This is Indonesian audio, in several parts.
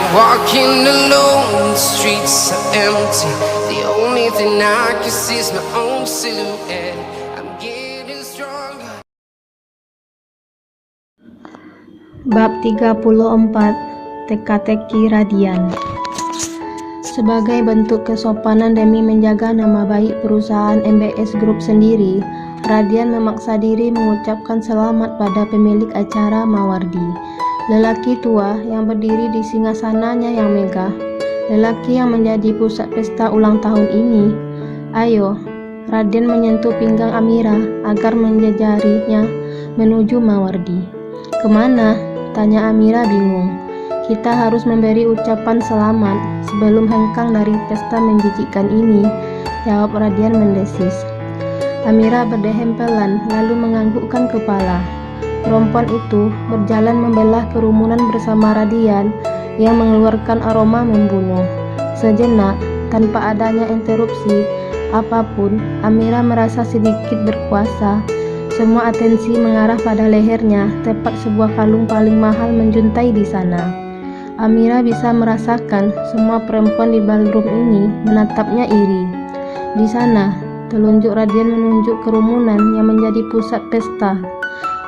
Walking alone, the streets are empty. The only thing I can see is my own silhouette. I'm getting stronger. Bab 34. Teka-teki Radian. Sebagai bentuk kesopanan demi menjaga nama baik perusahaan MBS Group sendiri, Radian memaksa diri mengucapkan selamat pada pemilik acara Mawardi, lelaki tua yang berdiri di singgasananya yang megah, lelaki yang menjadi pusat pesta ulang tahun ini. Ayo, Radian menyentuh pinggang Amira agar menjejarinya menuju Mawardi. Kemana? Tanya Amira bingung. Kita harus memberi ucapan selamat sebelum hengkang dari pesta menjijikkan ini, jawab Radian mendesis. Amira berdehempelan lalu menganggukkan kepala. Perempuan itu berjalan membelah kerumunan bersama Radian yang mengeluarkan aroma membunuh. Sejenak, tanpa adanya interupsi apapun, Amira merasa sedikit berkuasa. Semua atensi mengarah pada lehernya, tepat sebuah kalung paling mahal menjuntai di sana. Amira bisa merasakan semua perempuan di ballroom ini menatapnya iri. Di sana, telunjuk Radian menunjuk kerumunan yang menjadi pusat pesta.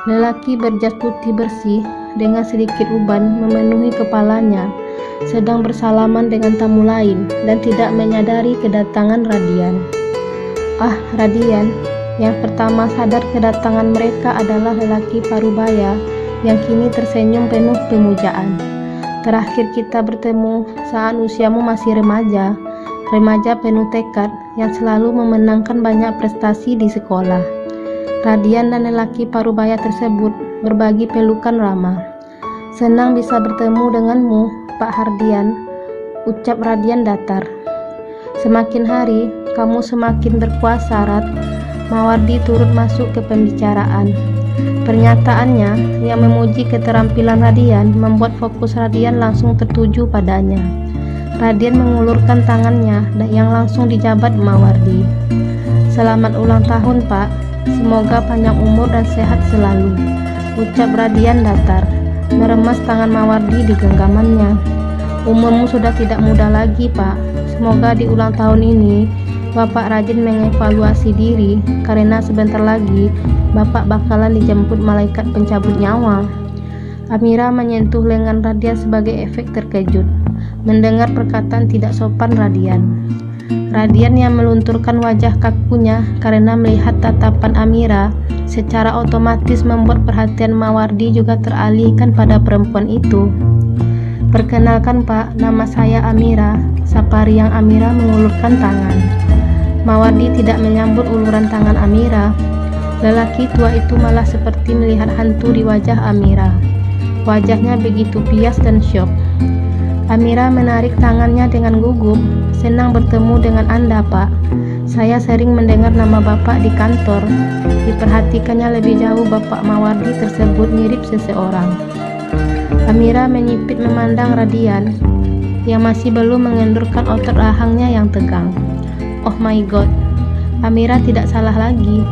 Lelaki berjas putih bersih dengan sedikit uban memenuhi kepalanya, sedang bersalaman dengan tamu lain dan tidak menyadari kedatangan Radian. Ah, Radian. Yang pertama sadar kedatangan mereka adalah lelaki parubaya yang kini tersenyum penuh pemujaan. Terakhir kita bertemu saat usiamu masih remaja penuh tekad yang selalu memenangkan banyak prestasi di sekolah. Radian dan lelaki parubaya tersebut berbagi pelukan ramah. Senang bisa bertemu denganmu, Pak Hardian, ucap Radian datar. Semakin hari, kamu semakin berkuasa, Rat. Mawardi turut masuk ke pembicaraan. Pernyataannya yang memuji keterampilan Radian membuat fokus Radian langsung tertuju padanya. Radian mengulurkan tangannya yang langsung dijabat Mawardi. Selamat ulang tahun, Pak. Semoga panjang umur dan sehat selalu, ucap Radian datar, meremas tangan Mawardi di genggamannya. Umurmu sudah tidak muda lagi, Pak. Semoga di ulang tahun ini Bapak rajin mengevaluasi diri, karena sebentar lagi Bapak bakalan dijemput malaikat pencabut nyawa. Amira menyentuh lengan Radian sebagai efek terkejut mendengar perkataan tidak sopan Radian. Radian yang melunturkan wajah kakunya karena melihat tatapan Amira secara otomatis membuat perhatian Mawardi juga teralihkan pada perempuan itu. Perkenalkan, Pak, nama saya Amira, sapa riang Amira mengulurkan tangan. Mawardi tidak menyambut uluran tangan Amira. Lelaki tua itu malah seperti melihat hantu di wajah Amira. Wajahnya begitu pias dan syok. Amira menarik tangannya dengan gugup. Senang bertemu dengan Anda, Pak. Saya sering mendengar nama Bapak di kantor. Diperhatikannya lebih jauh Bapak Mawardi tersebut mirip seseorang. Amira menyipit memandang Radian yang masih belum mengendurkan otot rahangnya yang tegang. Oh my god, Amira tidak salah lagi.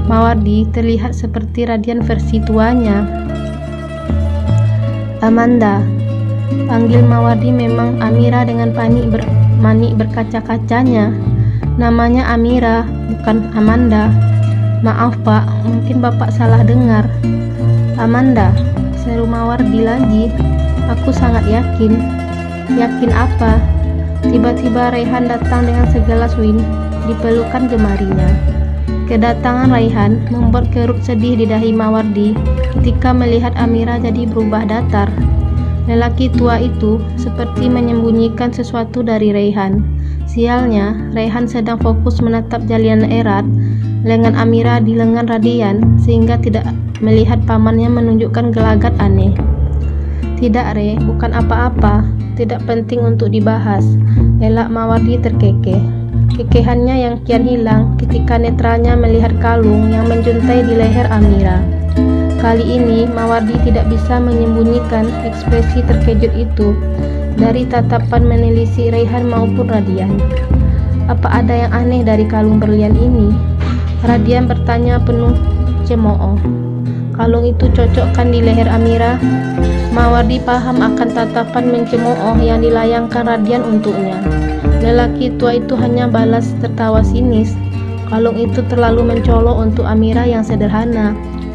Mawardi terlihat seperti Radian versi tuanya. Amanda, panggil Mawardi memang Amira dengan manik berkaca-kacanya. Namanya Amira, bukan Amanda. Maaf, Pak, mungkin Bapak salah dengar. Amanda, seru Mawardi lagi. Aku sangat yakin. Yakin apa? Tiba-tiba Raihan datang dengan segelas wine dipelukan jemarinya. Kedatangan Raihan membuat kerut sedih di dahi Mawardi ketika melihat Amira jadi berubah datar. Lelaki tua itu seperti menyembunyikan sesuatu dari Raihan. Sialnya, Raihan sedang fokus menatap jalinan erat lengan Amira di lengan Radian sehingga tidak melihat pamannya menunjukkan gelagat aneh. Tidak, Re, bukan apa-apa. Tidak penting untuk dibahas, elak Mawardi terkekeh. Kekehannya yang kian hilang ketika netranya melihat kalung yang menjuntai di leher Amira. Kali ini Mawardi tidak bisa menyembunyikan ekspresi terkejut itu dari tatapan menelisik Raihan maupun Radian. Apa ada yang aneh dari kalung berlian ini? Radian bertanya penuh cemooh. Kalung itu cocokkan di leher Amira. Mawardi paham akan tatapan mencemooh yang dilayangkan Radian untuknya. Lelaki tua itu hanya balas tertawa sinis. Kalung itu terlalu mencolok untuk Amira yang sederhana.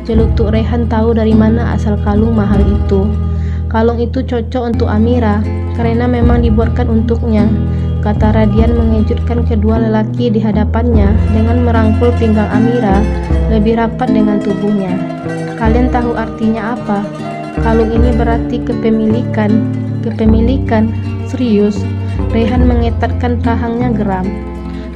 Celutuk Rehan tahu dari mana asal kalung mahal itu. Kalung itu cocok untuk Amira karena memang dibuatkan untuknya, kata Radian mengejutkan kedua lelaki di hadapannya dengan merangkul pinggang Amira lebih rapat dengan tubuhnya. Kalian tahu artinya apa? Kalung ini berarti kepemilikan. Kepemilikan? Serius? Rehan mengetatkan rahangnya geram.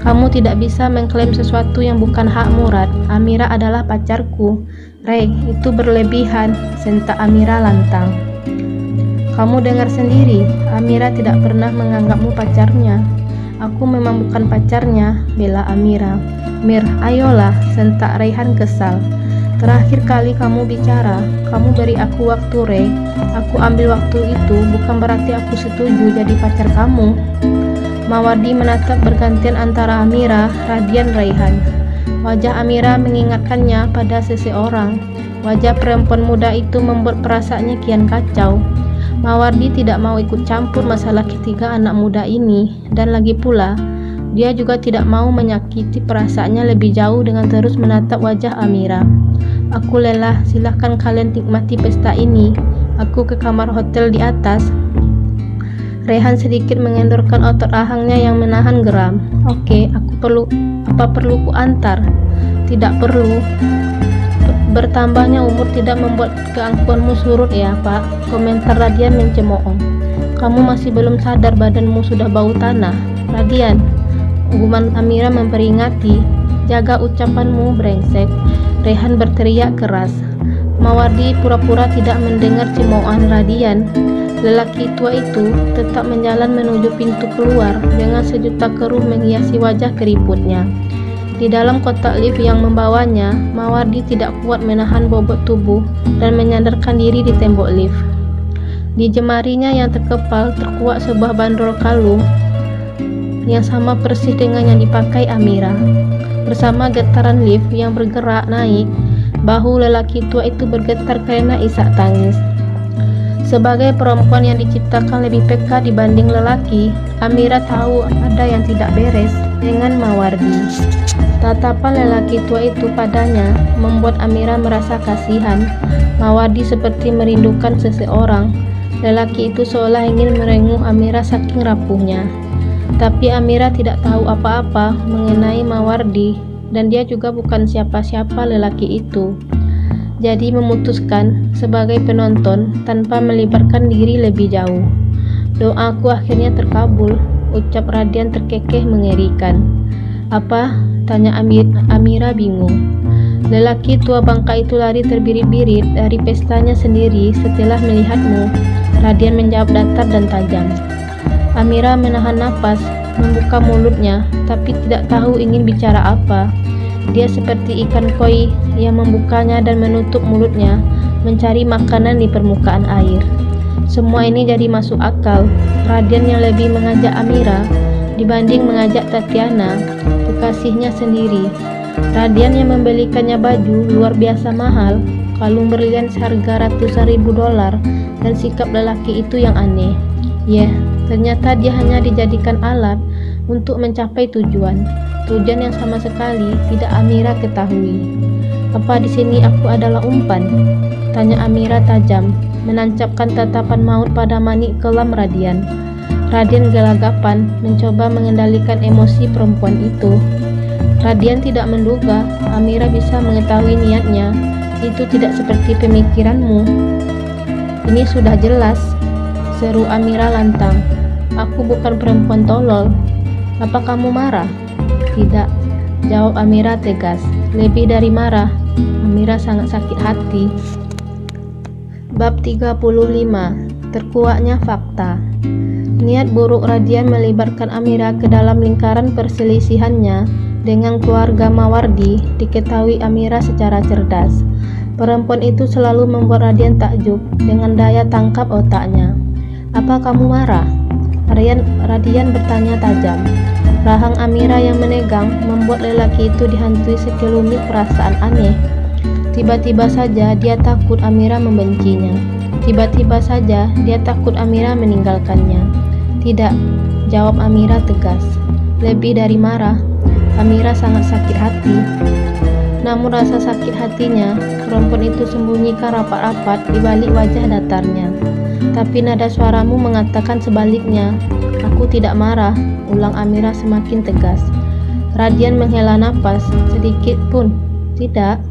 Kamu tidak bisa mengklaim sesuatu yang bukan hakmu, Rad. Amira adalah pacarku. Rey, itu berlebihan, sentak Amira lantang. Kamu dengar sendiri, Amira tidak pernah menganggapmu pacarnya. Aku memang bukan pacarnya, bela Amira. Mir, ayolah, sentak Rehan kesal. Terakhir kali kamu bicara, kamu beri aku waktu, Rey. Aku ambil waktu itu, bukan berarti aku setuju jadi pacar kamu. Mawardi menatap bergantian antara Amira, Radian, Rehan. Wajah Amira mengingatkannya pada seseorang. Wajah perempuan muda itu membuat perasaannya kian kacau. Mawardi tidak mau ikut campur masalah ketiga anak muda ini, dan lagi pula, dia juga tidak mau menyakiti perasaannya lebih jauh dengan terus menatap wajah Amira. Aku lelah, silahkan kalian nikmati pesta ini. Aku ke kamar hotel di atas. Rehan sedikit mengendorkan otot rahangnya yang menahan geram. Oke, apa perlu ku antar? Tidak perlu. Bertambahnya umur tidak membuat keangkuhanmu surut ya, Pak, komentar Radian mencemooh. Kamu masih belum sadar badanmu sudah bau tanah. Radian, guman Amira memperingati. Jaga ucapanmu, brengsek. Rehan berteriak keras. Mawardi pura-pura tidak mendengar cemoohan Radian. Lelaki tua itu tetap menjalan menuju pintu keluar dengan sejuta keruh menghiasi wajah keriputnya. Di dalam kotak lift yang membawanya, Mawardi tidak kuat menahan bobot tubuh dan menyandarkan diri di tembok lift. Di jemarinya yang terkepal terkuak sebuah bandrol kalung yang sama persis dengan yang dipakai Amira. Bersama getaran lift yang bergerak naik, bahu lelaki tua itu bergetar karena isak tangis. Sebagai perempuan yang diciptakan lebih peka dibanding lelaki, Amira tahu ada yang tidak beres dengan Mawardi. Tatapan lelaki tua itu padanya membuat Amira merasa kasihan. Mawardi seperti merindukan seseorang. Lelaki itu seolah ingin merenguh Amira saking rapuhnya. Tapi Amira tidak tahu apa-apa mengenai Mawardi, dan dia juga bukan siapa-siapa lelaki itu. Jadi memutuskan sebagai penonton tanpa melibatkan diri lebih jauh. Doaku akhirnya terkabul, ucap Radian terkekeh mengerikan. Apa? Tanya Amira bingung. Lelaki tua bangka itu lari terbirit-birit dari pestanya sendiri setelah melihatmu. Radian menjawab datar dan tajam. Amira menahan napas, membuka mulutnya, tapi tidak tahu ingin bicara apa. Dia seperti ikan koi yang membukanya dan menutup mulutnya, mencari makanan di permukaan air. Semua ini jadi masuk akal. Radian yang lebih mengajak Amira dibanding mengajak Tatiana, kekasihnya sendiri. Radian yang membelikannya baju luar biasa mahal, kalung berlian seharga ratusan ribu dolar, dan sikap lelaki itu yang aneh. Ternyata dia hanya dijadikan alat untuk mencapai tujuan yang sama sekali tidak Amira ketahui. Apa di sini aku adalah umpan? Tanya Amira tajam, menancapkan tatapan maut pada manik kelam Radian. Radian gelagapan mencoba mengendalikan emosi perempuan itu. Radian tidak menduga Amira bisa mengetahui niatnya. Itu tidak seperti pemikiranmu. Ini sudah jelas, seru Amira lantang. Aku bukan perempuan tolol. Apa kamu marah? Tidak, jawab Amira tegas. Lebih dari marah, Amira sangat sakit hati. Bab 35. Terkuaknya fakta. Niat buruk Radian melibatkan Amira ke dalam lingkaran perselisihannya dengan keluarga Mawardi diketahui Amira secara cerdas. Perempuan itu selalu membuat Radian takjub dengan daya tangkap otaknya. Apa kamu marah? Radian bertanya tajam. Rahang Amira yang menegang membuat lelaki itu dihantui sekelumit perasaan aneh. Tiba-tiba saja dia takut Amira membencinya. Tiba-tiba saja dia takut Amira meninggalkannya. Tidak, jawab Amira tegas. Lebih dari marah, Amira sangat sakit hati. Namun rasa sakit hatinya, perempuan itu sembunyikan rapat-rapat di balik wajah datarnya. Tapi nada suaramu mengatakan sebaliknya. Aku tidak marah, ulang Amira semakin tegas. Radian menghela napas, sedikit pun. Tidak.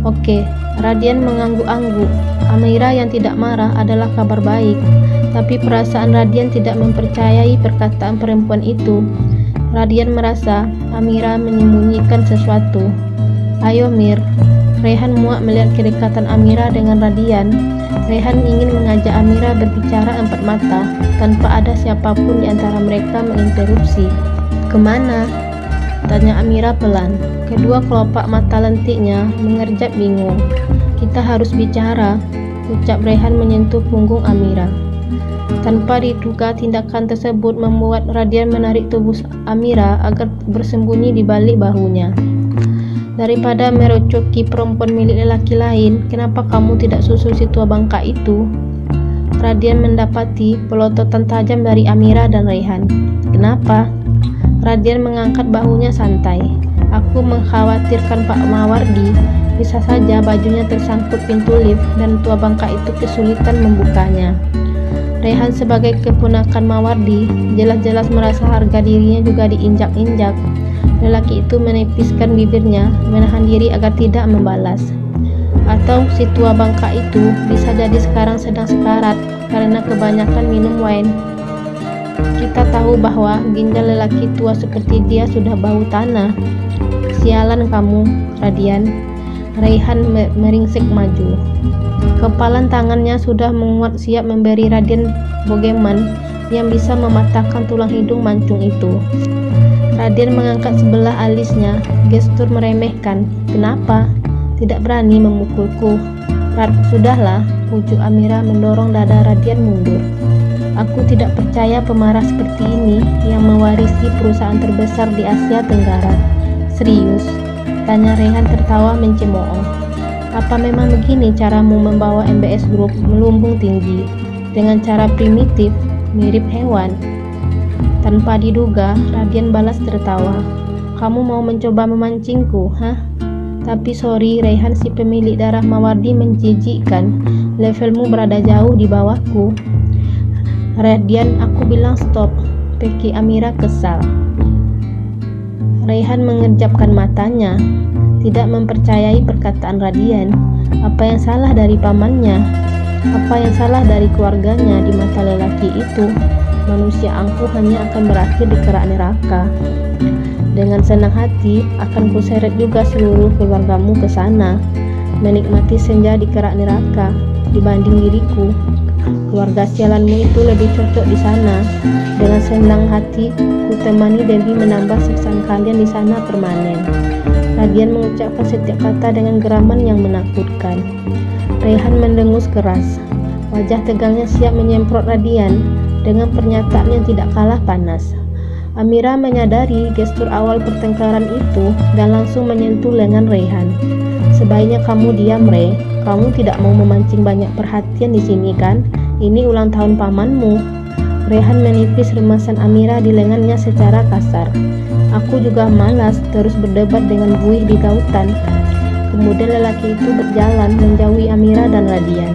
Oke, Radian mengangguk-angguk. Amira yang tidak marah adalah kabar baik, tapi perasaan Radian tidak mempercayai perkataan perempuan itu. Radian merasa Amira menyembunyikan sesuatu. Ayo Mir, Rehan muak melihat kedekatan Amira dengan Radian. Rehan ingin mengajak Amira berbicara empat mata, tanpa ada siapapun di antara mereka menginterupsi. Kemana? Tanya Amira pelan. Kedua kelopak mata lentiknya mengerjap bingung. Kita harus bicara, ucap Rehan menyentuh punggung Amira. Tanpa diduga tindakan tersebut membuat Radian menarik tubuh Amira agar bersembunyi di balik bahunya. Daripada merocoki perempuan milik lelaki lain, kenapa kamu tidak susul si tua bangka itu? Radian mendapati pelototan tajam dari Amira dan Rehan. Kenapa? Radian mengangkat bahunya santai. Aku mengkhawatirkan Pak Mawardi. Bisa saja bajunya tersangkut pintu lift dan tua bangka itu kesulitan membukanya. Rehan sebagai keponakan Mawardi jelas-jelas merasa harga dirinya juga diinjak-injak. Lelaki itu menipiskan bibirnya, menahan diri agar tidak membalas. Atau si tua bangka itu bisa jadi sekarang sedang sekarat karena kebanyakan minum wine. Kita tahu bahwa ginjal lelaki tua seperti dia sudah bau tanah. Sialan kamu, Radian. Rehan meringsek maju. Kepalan tangannya sudah menguat siap memberi Radian bogeman yang bisa mematahkan tulang hidung mancung itu. Radian mengangkat sebelah alisnya, gestur meremehkan. Kenapa? Tidak berani memukulku. Sudahlah, ujuk Amira mendorong dada Radian mundur. Aku tidak percaya pemarah seperti ini yang mewarisi perusahaan terbesar di Asia Tenggara. Serius? Tanya Rehan tertawa mencemooh. Apa memang begini caramu membawa MBS Group melumbung tinggi? Dengan cara primitif, mirip hewan? Tanpa diduga, Radian balas tertawa. Kamu mau mencoba memancingku, hah? Tapi sorry Rehan, si pemilik darah Mawardi menjijikkan. Levelmu berada jauh di bawahku. Radian, aku bilang stop, teki Amira kesal. Rehan mengerjapkan matanya, tidak mempercayai perkataan Radian. Apa yang salah dari pamannya? Apa yang salah dari keluarganya di mata lelaki itu? Manusia angkuh hanya akan berakhir di kerak neraka. Dengan senang hati akan kuseret juga seluruh keluargamu ke sana, menikmati senja di kerak neraka dibanding diriku. Keluarga sialanmu itu lebih cocok di sana. Dengan senang hati ku temani Dewi menambah siksaan kalian di sana permanen. Radian mengucapkan setiap kata dengan geraman yang menakutkan. Rehan mendengus keras. Wajah tegangnya siap menyemprot Radian dengan pernyataan yang tidak kalah panas. Amira menyadari gestur awal pertengkaran itu dan langsung menyentuh lengan Rehan. Sebaiknya kamu diam, Re. Kamu tidak mau memancing banyak perhatian di sini kan? Ini ulang tahun pamanmu. Rehan menipis remasan Amira di lengannya secara kasar. Aku juga malas terus berdebat dengan buih di lautan. Kemudian lelaki itu berjalan menjauhi Amira dan Radian.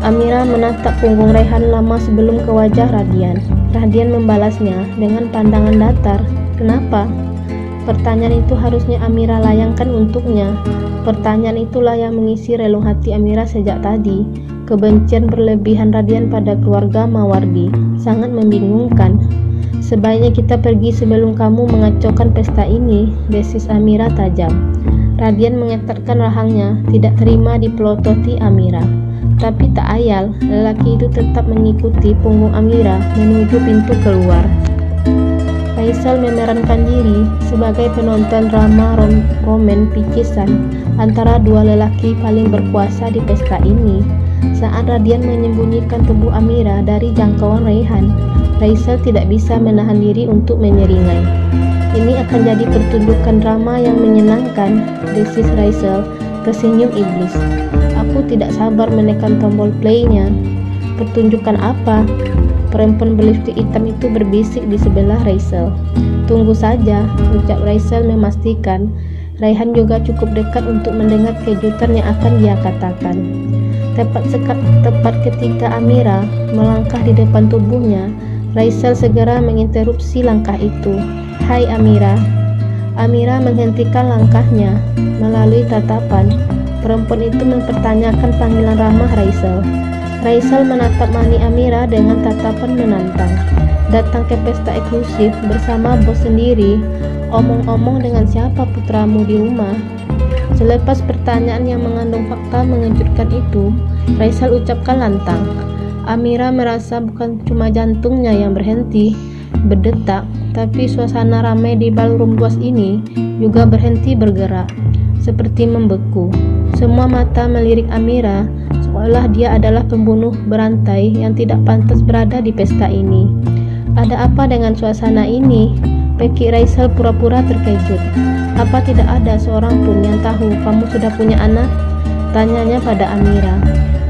Amira menatap punggung Rehan lama sebelum ke wajah Radian. Radian membalasnya dengan pandangan datar. Kenapa? Pertanyaan itu harusnya Amira layangkan untuknya. Pertanyaan itulah yang mengisi relung hati Amira sejak tadi. Kebencian berlebihan Radian pada keluarga Mawardi sangat membingungkan. Sebaiknya kita pergi sebelum kamu mengacaukan pesta ini, desis Amira tajam. Radian mengetatkan rahangnya, tidak terima dipelototi Amira. Tapi tak ayal, lelaki itu tetap mengikuti punggung Amira menuju pintu keluar. Faisal memerankan diri sebagai penonton drama roman picisan antara dua lelaki paling berkuasa di pesta ini. Saat Radian menyembunyikan tubuh Amira dari jangkauan Raihan, Raisel tidak bisa menahan diri untuk menyeringai. Ini akan jadi pertunjukan drama yang menyenangkan, desis Raisel tersenyum iblis. Aku tidak sabar menekan tombol play-nya. Pertunjukan apa? Perempuan berlipstik hitam itu berbisik di sebelah Raisel. Tunggu saja, ucap Raisel memastikan Raihan juga cukup dekat untuk mendengar kejutan yang akan dia katakan. Tepat ketika Amira melangkah di depan tubuhnya, Raisel segera menginterupsi langkah itu. Hai Amira. Amira menghentikan langkahnya. Melalui tatapan, perempuan itu mempertanyakan panggilan ramah Raisel. Raisel menatap mani Amira dengan tatapan menantang. Datang ke pesta eksklusif bersama bos sendiri. Omong-omong dengan siapa putramu di rumah? Selepas pertanyaan yang mengandung fakta mengejutkan itu, Raisel ucapkan lantang. Amira merasa bukan cuma jantungnya yang berhenti berdetak, tapi suasana ramai di ballroom luas ini juga berhenti bergerak, seperti membeku. Semua mata melirik Amira, seolah dia adalah pembunuh berantai yang tidak pantas berada di pesta ini. Ada apa dengan suasana ini? Pikir Raisel pura-pura terkejut. Apa tidak ada seorang pun yang tahu kamu sudah punya anak? Tanyanya pada Amira.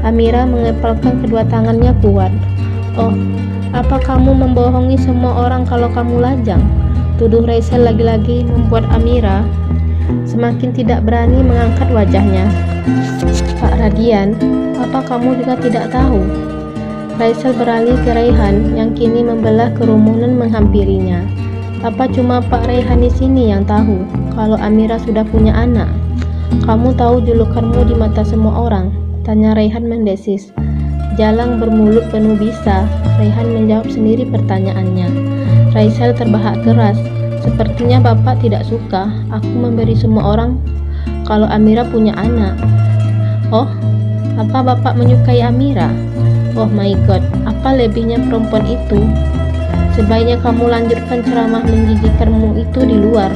Amira mengepalkan kedua tangannya kuat. Oh, apa kamu membohongi semua orang kalau kamu lajang? Tuduh Raisel lagi-lagi membuat Amira semakin tidak berani mengangkat wajahnya. Pak Radian, apa kamu juga tidak tahu? Raisel beralih ke Raihan yang kini membelah kerumunan menghampirinya. Apa cuma Pak Raihan di sini yang tahu kalau Amira sudah punya anak? Kamu tahu julukanmu di mata semua orang? Tanya Raihan mendesis. Jalang bermulut penuh bisa. Raihan menjawab sendiri pertanyaannya. Raisel terbahak keras. Sepertinya bapak tidak suka aku memberi semua orang kalau Amira punya anak. Oh, apa bapak menyukai Amira? Oh my god, apa lebihnya perempuan itu? Sebaiknya kamu lanjutkan ceramah menjijikanmu itu di luar.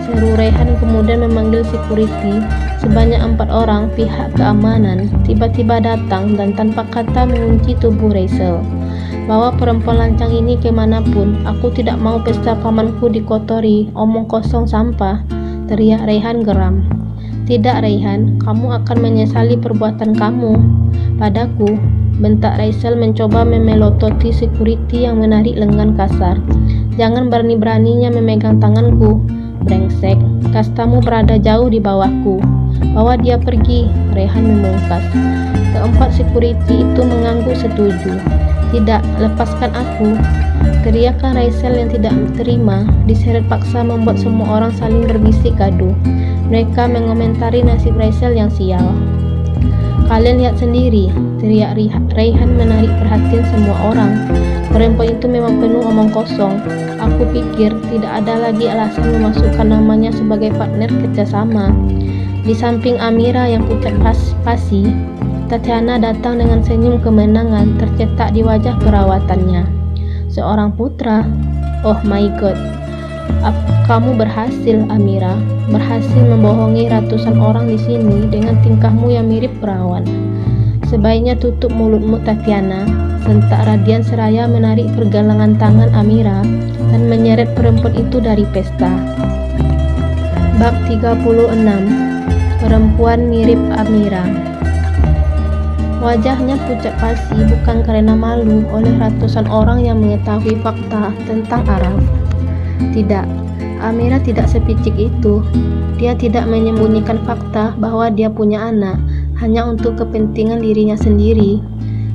Seru Raihan kemudian memanggil security. Sebanyak 4 orang pihak keamanan tiba-tiba datang dan tanpa kata mengunci tubuh Raisel. Bawa perempuan lancang ini kemanapun. Aku tidak mau pesta pamanku dikotori. Omong kosong sampah, teriak Raihan geram. Tidak Raihan, kamu akan menyesali perbuatan kamu padaku, bentak Raisel mencoba memelototi security yang menarik lengan kasar. Jangan berani-beraninya memegang tanganku, brengsek. Kastamu berada jauh di bawahku. Bawa dia pergi, Raihan memungkas. Keempat security itu mengangguk setuju. Tidak, lepaskan aku. Teriakan Raisel yang tidak terima diseret paksa membuat semua orang saling berbisik gaduh. Mereka mengomentari nasib Raisel yang sial. Kalian lihat sendiri, teriak Raihan menarik perhatian semua orang. Perempuan itu memang penuh omong kosong. Aku pikir tidak ada lagi alasan memasukkan namanya sebagai partner kerjasama. Di samping Amira yang pucat pasi, Tatiana datang dengan senyum kemenangan tercetak di wajah perawatannya. Seorang putra. Oh my god. Kamu berhasil, Amira. Berhasil membohongi ratusan orang di sini dengan tingkahmu yang mirip perawan. Sebaiknya tutup mulutmu, Tatiana. Sentak Radian seraya menarik pergelangan tangan Amira dan menyeret perempuan itu dari pesta. Bab 36. Perempuan mirip Amira. Wajahnya pucat pasi bukan karena malu oleh ratusan orang yang mengetahui fakta tentang Araf. Tidak, Amira tidak sepicik itu. Dia tidak menyembunyikan fakta bahwa dia punya anak hanya untuk kepentingan dirinya sendiri.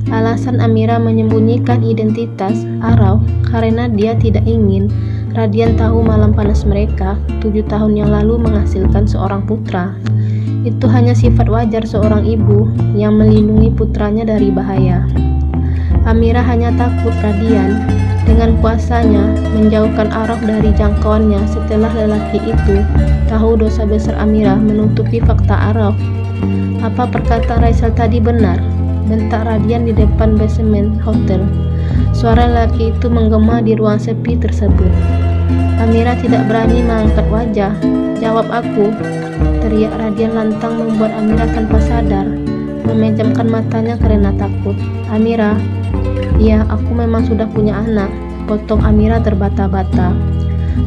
Alasan Amira menyembunyikan identitas Araf karena dia tidak ingin Radian tahu malam panas mereka 7 tahun yang lalu menghasilkan seorang putra. Itu hanya sifat wajar seorang ibu yang melindungi putranya dari bahaya. Amira hanya takut Radian dengan kuasanya menjauhkan Araf dari jangkauannya setelah lelaki itu tahu dosa besar Amira menutupi fakta Araf. Apa perkataan Raisel tadi benar? Bentak Radian di depan basement hotel. Suara lelaki itu menggema di ruang sepi tersebut. Amira tidak berani mengangkat wajah. Jawab aku, teriak Radian lantang membuat Amira tanpa sadar memejamkan matanya karena takut. Amira, iya, aku memang sudah punya anak, potong Amira terbata-bata.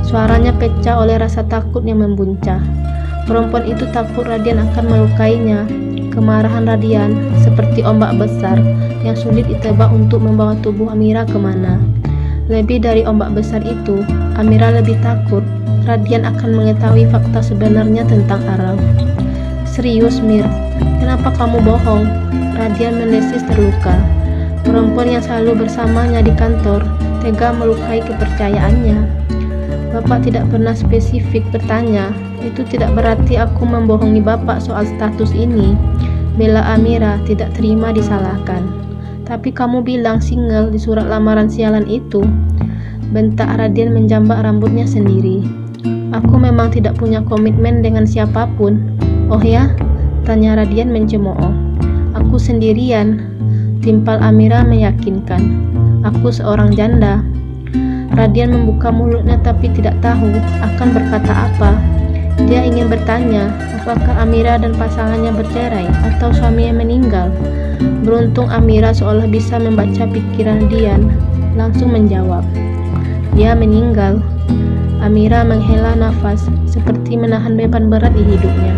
Suaranya pecah oleh rasa takut yang membuncah. Perempuan itu takut Radian akan melukainya. Kemarahan Radian seperti ombak besar yang sulit ditebak untuk membawa tubuh Amira kemana. Lebih dari ombak besar itu, Amira lebih takut Radian akan mengetahui fakta sebenarnya tentang Araf. Serius, Mir, kenapa kamu bohong? Radian mendesis terluka. Perempuan yang selalu bersamanya di kantor tega melukai kepercayaannya. Bapak tidak pernah spesifik bertanya. Itu tidak berarti aku membohongi Bapak soal status ini. Bela Amira tidak terima disalahkan. Tapi kamu bilang single di surat lamaran sialan itu. Bentak Radian menjambak rambutnya sendiri. Aku memang tidak punya komitmen dengan siapapun. Oh ya? Tanya Radian mencemooh. Aku sendirian. Timpal Amira meyakinkan. Aku seorang janda. Radian membuka mulutnya tapi tidak tahu akan berkata apa. Dia ingin bertanya apakah Amira dan pasangannya bercerai atau suaminya meninggal. Beruntung Amira seolah bisa membaca pikiran Radian, langsung menjawab, dia meninggal. Amira menghela nafas seperti menahan beban berat di hidupnya.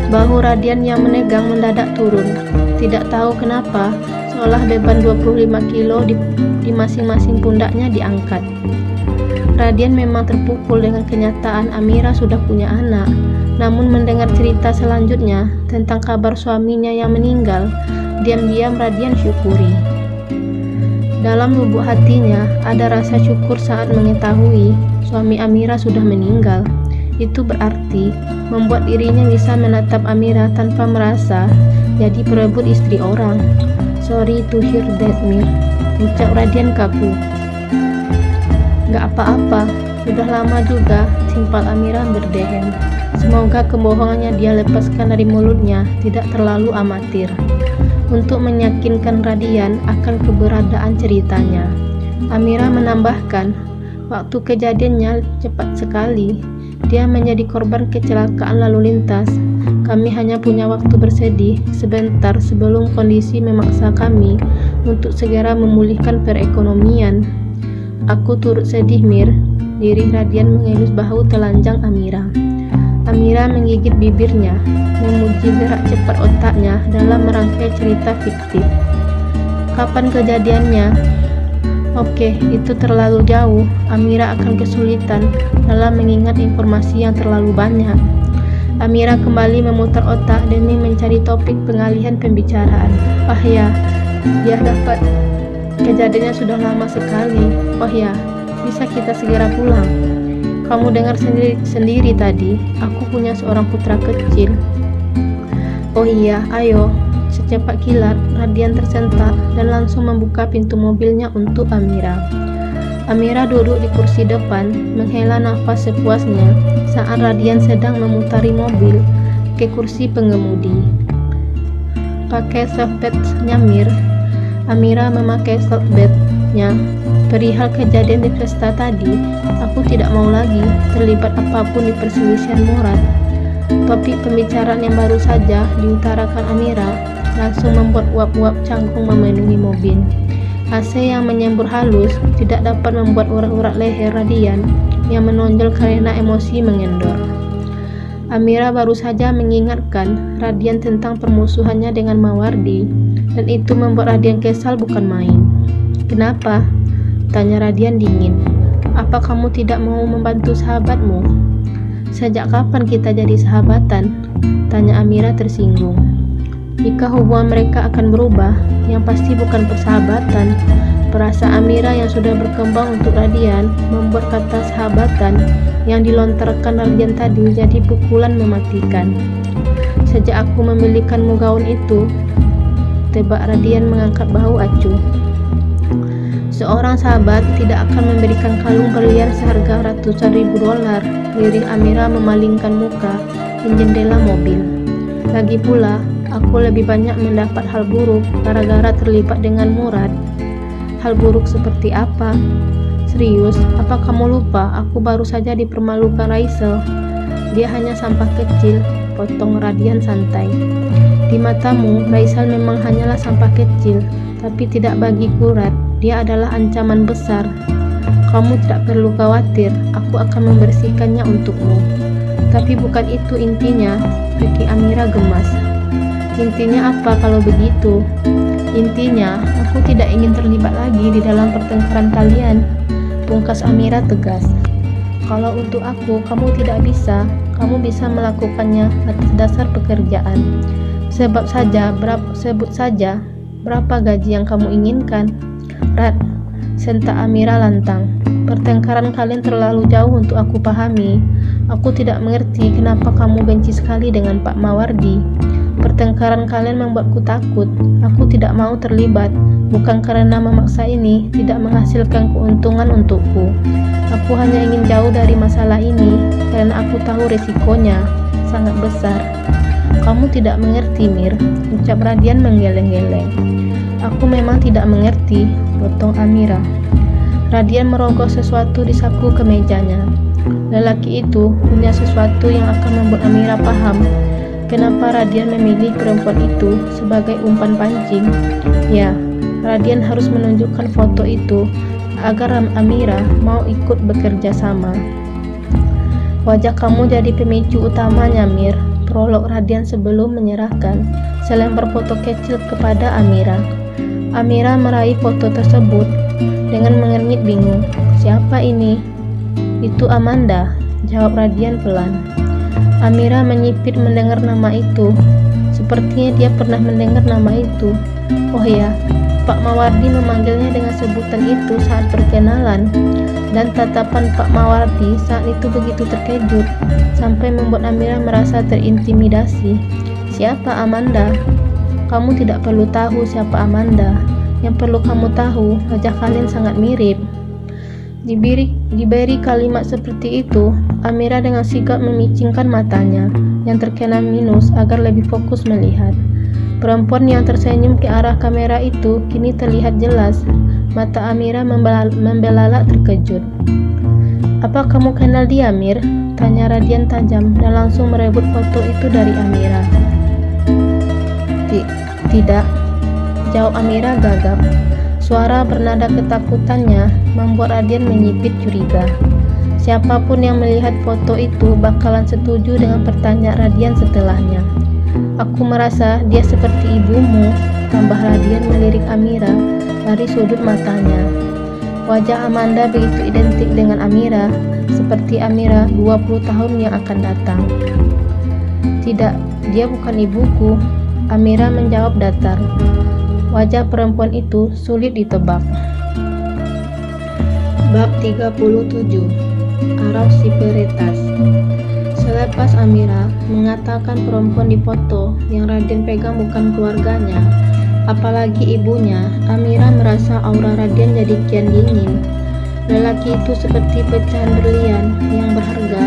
Bahu Radian yang menegang mendadak turun. Tidak tahu kenapa, seolah beban 25 kilo di masing-masing pundaknya diangkat. Radian memang terpukul dengan kenyataan Amira sudah punya anak. Namun mendengar cerita selanjutnya tentang kabar suaminya yang meninggal, diam-diam Radian syukuri. Dalam lubuk hatinya ada rasa syukur saat mengetahui suami Amira sudah meninggal. Itu berarti membuat dirinya bisa menatap Amira tanpa merasa jadi perebut istri orang. Sorry to hear that, Mir, ucap Radian kaku. Gak apa-apa, sudah lama juga, timpal Amira berdehem. Semoga kebohongannya dia lepaskan dari mulutnya tidak terlalu amatir. Untuk meyakinkan Radian akan keberadaan ceritanya, Amira menambahkan, waktu kejadiannya cepat sekali. Dia menjadi korban kecelakaan lalu lintas. Kami hanya punya waktu bersedih sebentar sebelum kondisi memaksa kami untuk segera memulihkan perekonomian. Aku turut sedih, Mir. Lirih Radian mengelus bahu telanjang Amira. Amira menggigit bibirnya, memuji gerak cepat otaknya dalam merangkai cerita fiktif. Kapan kejadiannya? Oke, itu terlalu jauh. Amira akan kesulitan dalam mengingat informasi yang terlalu banyak. Amira kembali memutar otak demi mencari topik pengalihan pembicaraan. Ah ya, dia dapat. Kejadiannya sudah lama sekali. Oh ya, bisa kita segera pulang? Kamu dengar sendiri tadi, aku punya seorang putra kecil. Oh iya, ayo. Secepat kilat, Radian tersentak dan langsung membuka pintu mobilnya untuk Amira. Amira duduk di kursi depan, menghela nafas sepuasnya saat Radian sedang memutari mobil ke kursi pengemudi. Pakai softbed-nya, Mir. Amira memakai softbed-nya. Perihal kejadian di pesta tadi, aku tidak mau lagi terlibat apapun di perselisihan Murad. Topik pembicaraan yang baru saja diutarakan Amira langsung membuat uap-uap canggung memenuhi mobil. AC yang menyembur halus tidak dapat membuat urat-urat leher Radian yang menonjol karena emosi mengendor. Amira baru saja mengingatkan Radian tentang permusuhannya dengan Mawardi, dan itu membuat Radian kesal bukan main. Kenapa? Tanya Radian dingin. Apa kamu tidak mau membantu sahabatmu? Sejak kapan kita jadi sahabatan? Tanya Amira tersinggung. Jika hubungan mereka akan berubah, yang pasti bukan persahabatan. Perasaan Amira yang sudah berkembang untuk Radian membuat kata sahabatan yang dilontarkan Radian tadi jadi pukulan mematikan. Sejak aku membelikanmu gaun itu, tebak Radian mengangkat bahu acuh. Seorang sahabat tidak akan memberikan kalung berlian seharga ratusan ribu dolar. Lirih Amira memalingkan muka di jendela mobil. Lagi pula, aku lebih banyak mendapat hal buruk gara-gara terlibat dengan Murad. Hal buruk seperti apa? Serius, apa kamu lupa aku baru saja dipermalukan Raisel? Dia hanya sampah kecil, potong Radian santai. Di matamu, Raisal memang hanyalah sampah kecil, tapi tidak bagiku, Rad. Dia adalah ancaman besar. Kamu tidak perlu khawatir, aku akan membersihkannya untukmu. Tapi bukan itu intinya, Ricky Amira gemas. Intinya apa kalau begitu? Intinya, aku tidak ingin terlibat lagi di dalam pertengkaran kalian. Pungkas Amira tegas. Kalau untuk aku, kamu tidak bisa. Kamu bisa melakukannya atas dasar pekerjaan. Sebut saja berapa gaji yang kamu inginkan. Rad, sentak Amira lantang. Pertengkaran kalian terlalu jauh untuk aku pahami. Aku tidak mengerti kenapa kamu benci sekali dengan Pak Mawardi. Pertengkaran kalian membuatku takut. Aku tidak mau terlibat, bukan karena memaksa ini tidak menghasilkan keuntungan untukku. Aku hanya ingin jauh dari masalah ini karena aku tahu resikonya sangat besar. Kamu tidak mengerti, Mir, ucap Radian menggeleng-geleng. Aku memang tidak mengerti, potong Amira. Radian merogoh sesuatu di saku kemejanya. Lelaki itu punya sesuatu yang akan membuat Amira paham kenapa Radian memilih perempuan itu sebagai umpan pancing. Ya, Radian harus menunjukkan foto itu agar Amira mau ikut bekerja sama. Wajah kamu jadi pemicu utamanya, Mir, prolog Radian sebelum menyerahkan selembar foto kecil kepada Amira. Amira meraih foto tersebut dengan mengernyit bingung. Siapa ini? Itu Amanda, jawab Radian pelan. Amira menyipit mendengar nama itu. Sepertinya dia pernah mendengar nama itu. Oh ya, Pak Mawardi memanggilnya dengan sebutan itu saat perkenalan. Dan tatapan Pak Mawardi saat itu begitu terkejut, sampai membuat Amira merasa terintimidasi. Siapa Amanda? Kamu tidak perlu tahu siapa Amanda. Yang perlu kamu tahu, wajah kalian sangat mirip. Diberi kalimat seperti itu, Amira dengan sigap memicingkan matanya yang terkena minus agar lebih fokus melihat. Perempuan yang tersenyum ke arah kamera itu kini terlihat jelas. Mata Amira membelalak terkejut. Apa kamu kenal dia, Mir? Tanya Radian tajam dan langsung merebut foto itu dari Amira. Tidak, jawab Amira gagap. Suara bernada ketakutannya membuat Radian menyipit curiga. Siapapun yang melihat foto itu bakalan setuju dengan pertanyaan Radian setelahnya. Aku merasa dia seperti ibumu, tambah Radian melirik Amira dari sudut matanya. Wajah Amanda begitu identik dengan Amira, seperti Amira 20 tahun yang akan datang. Tidak, dia bukan ibuku, Amira menjawab datar. Wajah perempuan itu sulit ditebak. Bab 37. Araf Siperetas. Selepas Amira mengatakan perempuan di foto yang Raden pegang bukan keluarganya, apalagi ibunya, Amira merasa aura Raden jadi kian dingin. Lelaki itu seperti pecahan berlian yang berharga,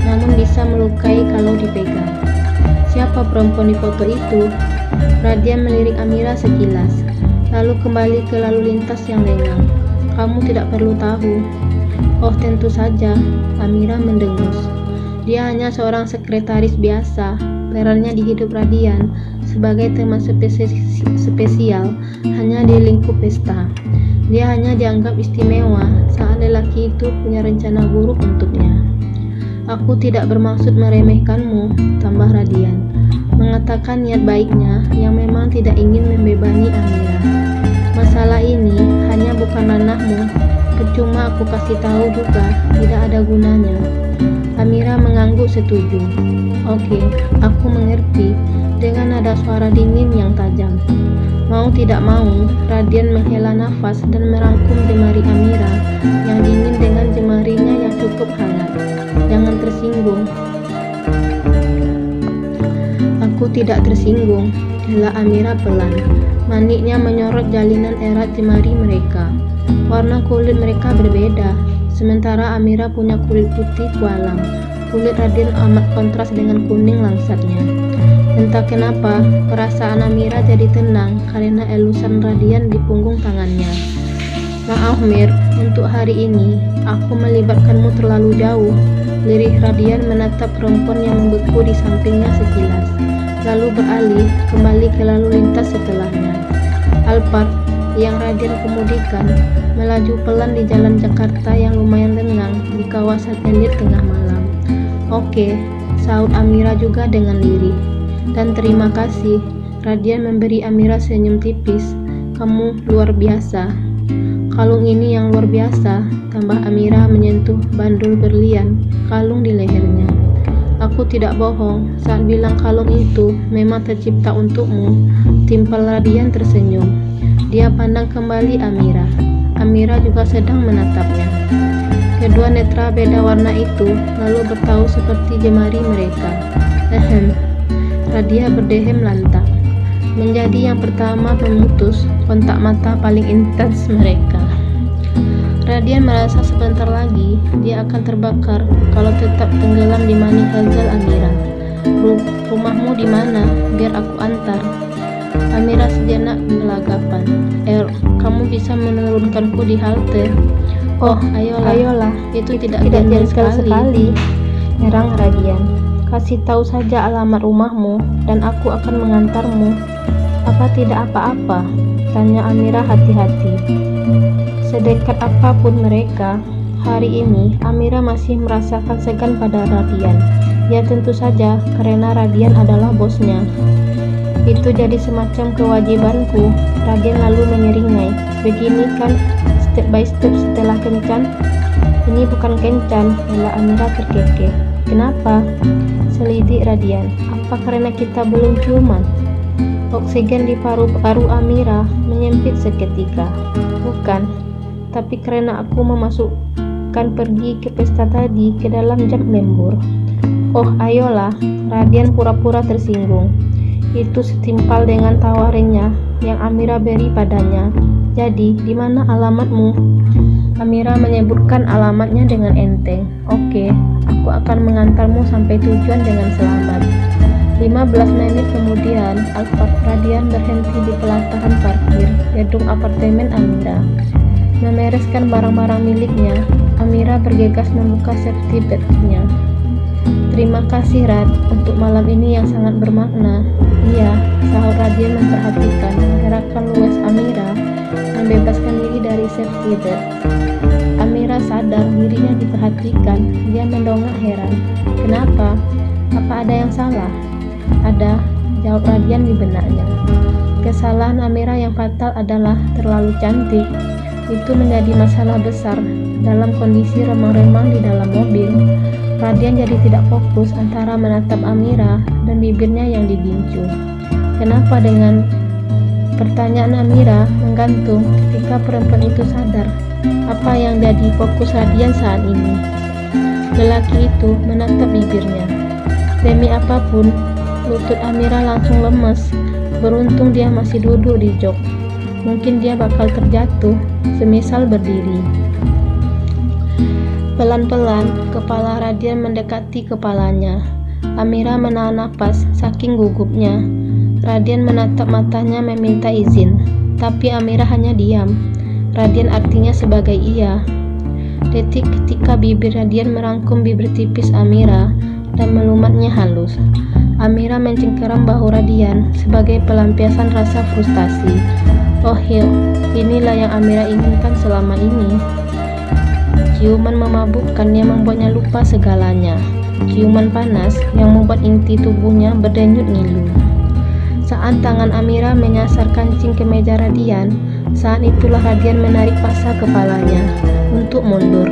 namun bisa melukai kalau dipegang. Siapa perempuan di foto itu? Radian melirik Amira sekilas, lalu kembali ke lalu lintas yang lengang. Kamu tidak perlu tahu. Oh tentu saja, Amira mendengus. Dia hanya seorang sekretaris biasa, perannya di hidup Radian sebagai teman spesial hanya di lingkup pesta. Dia hanya dianggap istimewa saat lelaki itu punya rencana buruk untuknya. Aku tidak bermaksud meremehkanmu, tambah Radian, mengatakan niat baiknya yang memang tidak ingin membebani Amira. Masalah ini hanya bukan ranahmu, percuma aku kasih tahu juga, tidak ada gunanya. Amira mengangguk setuju. Oke, aku mengerti, dengan nada suara dingin yang tajam. Mau tidak mau, Radian menghela nafas dan merangkum jemari Amira yang dingin dengan jemarinya yang cukup hangat. Jangan tersinggung. Aku tidak tersinggung, hela Amira pelan. Maniknya menyorot jalinan erat jemari mereka. Warna kulit mereka berbeda. Sementara Amira punya kulit putih kualam. Kulit Raden amat kontras dengan kuning langsatnya. Entah kenapa, perasaan Amira jadi tenang karena elusan Radian di punggung tangannya. Maaf Mir, Untuk hari ini, aku melibatkanmu terlalu jauh. Lirih Radian menatap perempuan yang membeku di sampingnya sekilas, lalu beralih kembali ke lalu lintas setelahnya. Alphard yang Radian kemudikan melaju pelan di jalan Jakarta yang lumayan lengang di kawasan elit tengah malam. Oke, sahut Amira juga dengan lirih. Dan terima kasih. Radian memberi Amira senyum tipis. Kamu luar biasa. Kalung ini yang luar biasa, tambah Amira menyentuh bandul berlian kalung di lehernya. Aku tidak bohong saat bilang kalung itu memang tercipta untukmu. Timpal Radian tersenyum. Dia pandang kembali Amira. Amira juga sedang menatapnya. Kedua netra beda warna itu lalu bertaut seperti jemari mereka. Radia berdehem lantang. Menjadi yang pertama memutus kontak mata paling intens mereka. Radian merasa sebentar lagi dia akan terbakar kalau tetap tenggelam di mani Hazel Amira. Rumahmu di mana? Biar aku antar. Amira sejenak gelagapan. Kamu bisa menurunkanku di halte. Oh, ayolah. Itu tidak ganjil sekali. Nyerang Radian. Kasih tahu saja alamat rumahmu dan aku akan mengantarmu. Apa tidak apa-apa? Tanya Amira hati-hati. Sedekat apapun mereka, hari ini Amira masih merasakan segan pada Radian. Ya tentu saja karena Radian adalah bosnya. Itu jadi semacam kewajibanku. Radian lalu menyeringai. Begini kan step by step setelah kencan. Ini bukan kencan, malah Amira terkekeh. Kenapa? Selidik Radian. Apa karena kita belum ciuman? Oksigen di paru-paru Amira menyempit seketika. Bukan, tapi karena aku memasukkan pergi ke pesta tadi ke dalam jam lembur. Oh, ayolah. Radian pura-pura tersinggung. Itu setimpal dengan tawarannya yang Amira beri padanya. Jadi, di mana alamatmu? Amira menyebutkan alamatnya dengan enteng. Oke, aku akan mengantarmu sampai tujuan dengan selamat. 15 menit kemudian, Alphard Radian berhenti di pelataran parkir gedung apartemen Amira. Membereskan barang-barang miliknya, Amira bergegas membuka safety belt-nya. Terima kasih Rad, untuk malam ini yang sangat bermakna. Iya, sahut Radian memperhatikan gerakan luwes Amira membebaskan diri dari safety belt. Amira sadar dirinya diperhatikan. Dia mendongak heran. Kenapa? Apa ada yang salah? Ada, jawab Radian di benaknya. Kesalahan Amira yang fatal adalah terlalu cantik. Itu menjadi masalah besar. Dalam kondisi remang-remang di dalam mobil, Radian jadi tidak fokus antara menatap Amira dan bibirnya yang digincu. Kenapa dengan pertanyaan Amira menggantung ketika perempuan itu sadar apa yang jadi fokus Radian saat ini. Lelaki itu menatap bibirnya. Demi apapun, lutut Amira langsung lemes. Beruntung dia masih duduk di jok. Mungkin dia bakal terjatuh, semisal berdiri. Pelan-pelan, kepala Radian mendekati kepalanya. Amira menahan napas saking gugupnya. Radian menatap matanya meminta izin, tapi Amira hanya diam. Radian artinya sebagai iya. Detik ketika bibir Radian merangkum bibir tipis Amira dan melumatnya halus. Amira mencengkeram bahu Radian sebagai pelampiasan rasa frustasi. Oh inilah yang Amira inginkan selama ini. Ciuman memabukkan yang membuatnya lupa segalanya. Ciuman panas yang membuat inti tubuhnya berdenyut ngilu. Saat tangan Amira menyasar kancing kemeja Radian, saat itulah Radian menarik paksa kepalanya untuk mundur.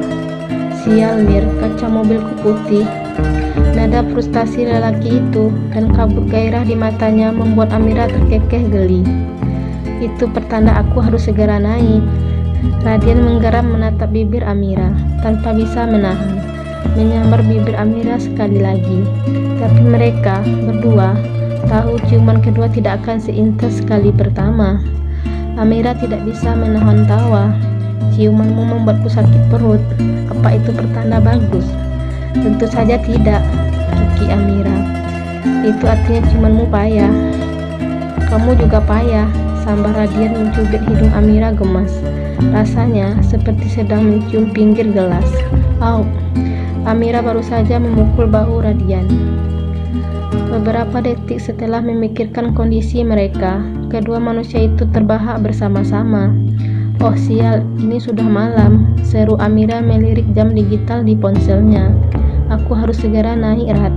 Sial Mir, kaca mobilku putih. Nada frustasi lelaki itu dan kabut gairah di matanya membuat Amira terkekeh geli. Itu pertanda aku harus segera naik. Radian menggeram menatap bibir Amira tanpa bisa menahan. Menyambar bibir Amira sekali lagi. Tapi mereka berdua tahu ciuman kedua tidak akan seintens sekali pertama. Amira tidak bisa menahan tawa. Ciumanmu membuatku sakit perut. Apa itu pertanda bagus? Tentu saja tidak, kiki Amira. Itu artinya ciumanmu payah. Kamu juga payah, sambar Radian mencubit hidung Amira gemas. Rasanya seperti sedang mencium pinggir gelas. Au! Amira baru saja memukul bahu Radian. Beberapa detik setelah memikirkan kondisi mereka, kedua manusia itu terbahak bersama-sama. Oh sial, ini sudah malam, seru Amira melirik jam digital di ponselnya. Aku harus segera naik, Rad.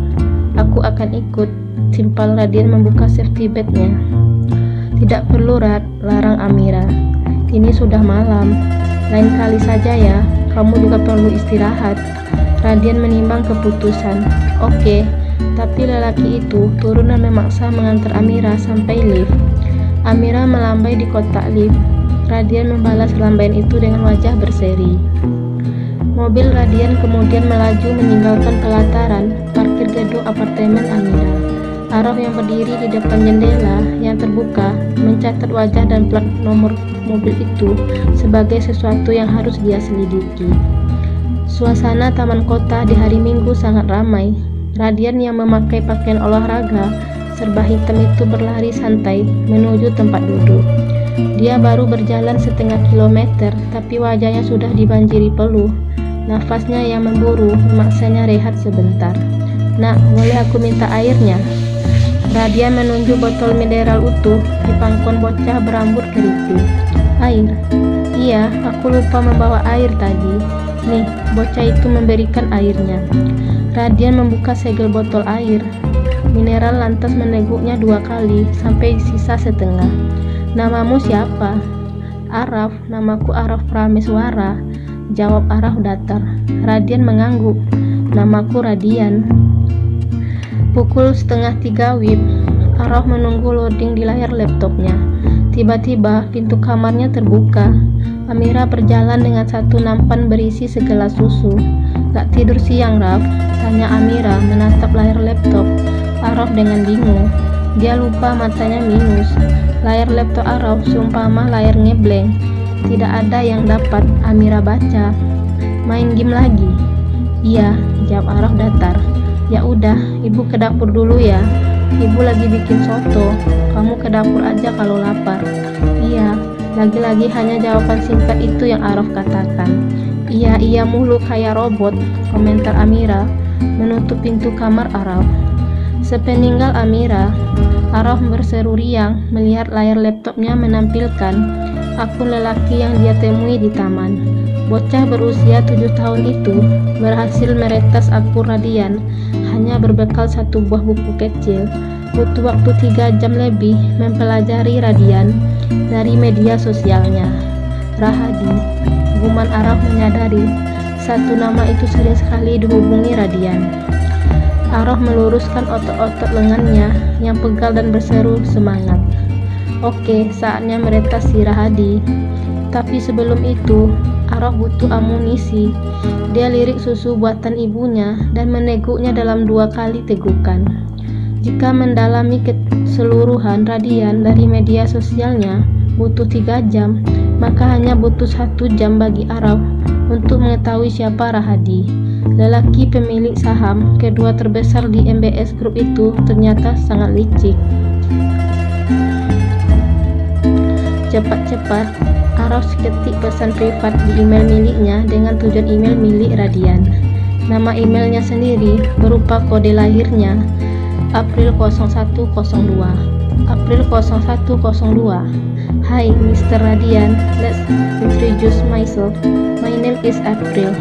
Aku akan ikut, simpal Radian membuka safety bed-nya. Tidak perlu, Rad, larang Amira. Ini sudah malam, lain kali saja ya, kamu juga perlu istirahat. Radian menimbang keputusan. Oke, tapi lelaki itu turun dan memaksa mengantar Amira sampai lift. Amira melambai di kotak lift. Radian membalas lambaian itu dengan wajah berseri. Mobil Radian kemudian melaju meninggalkan pelataran parkir gedung apartemen Amira. Araf yang berdiri di depan jendela yang terbuka mencatat wajah dan plat nomor mobil itu sebagai sesuatu yang harus dia selidiki. Suasana taman kota di hari Minggu sangat ramai. Radian yang memakai pakaian olahraga serba hitam itu berlari santai menuju tempat duduk. Dia baru berjalan setengah kilometer, tapi wajahnya sudah dibanjiri peluh. Nafasnya yang memburu memaksanya rehat sebentar. Nak, boleh aku minta airnya? Radian menunjuk botol mineral utuh di pangkuan bocah berambut keriting. Air? Iya, aku lupa membawa air tadi. Nih, bocah itu memberikan airnya. Radian membuka segel botol air. Mineral lantas meneguknya 2 kali sampai sisa setengah. Namamu siapa? Araf, namaku Araf Prameswara, jawab Araf datar. Radian mengangguk. Namaku Radian. Pukul 2:30 WIB. Araf menunggu loading di layar laptopnya. Tiba-tiba pintu kamarnya terbuka. Amira berjalan dengan satu nampan berisi segelas susu. Gak tidur siang, Raf? Tanya Amira menatap layar laptop Araf dengan bingung. Dia lupa matanya minus. Layar laptop Araf seumpama layar ngebleng. Tidak ada yang dapat Amira baca. Main game lagi? Iya, jawab Araf datar. Ya udah, ibu ke dapur dulu ya. Ibu lagi bikin soto. Kamu ke dapur aja kalau lapar. Iya. Lagi-lagi hanya jawaban singkat itu yang Araf katakan. Iya mulu kayak robot, komentar Amira menutup pintu kamar Araf. Sepeninggal Amira, Araf berseru riang melihat layar laptopnya menampilkan akun lelaki yang dia temui di taman. Bocah berusia 7 tahun itu berhasil meretas akun Radian hanya berbekal satu buah buku kecil. Butuh waktu 3 jam lebih mempelajari Radian dari media sosialnya. Rahadi, guman Araf menyadari satu nama itu sering sekali dihubungi Radian. Araf meluruskan otot-otot lengannya yang pegal dan berseru semangat. Oke, saatnya meretas si Rahadi. Tapi sebelum itu, Araf butuh amunisi. Dia lirik susu buatan ibunya dan meneguknya dalam 2 kali tegukan. Jika mendalami keseluruhan Radian dari media sosialnya butuh 3 jam, maka hanya butuh 1 jam bagi Araf untuk mengetahui siapa Rahadi. Lelaki pemilik saham kedua terbesar di MBS Group itu ternyata sangat licik. Cepat-cepat, Araf ketik pesan privat di email miliknya dengan tujuan email milik Radian. Nama emailnya sendiri berupa kode lahirnya, April 0102. April 0102. Hi Mr. Radian, let's introduce myself. My name is April.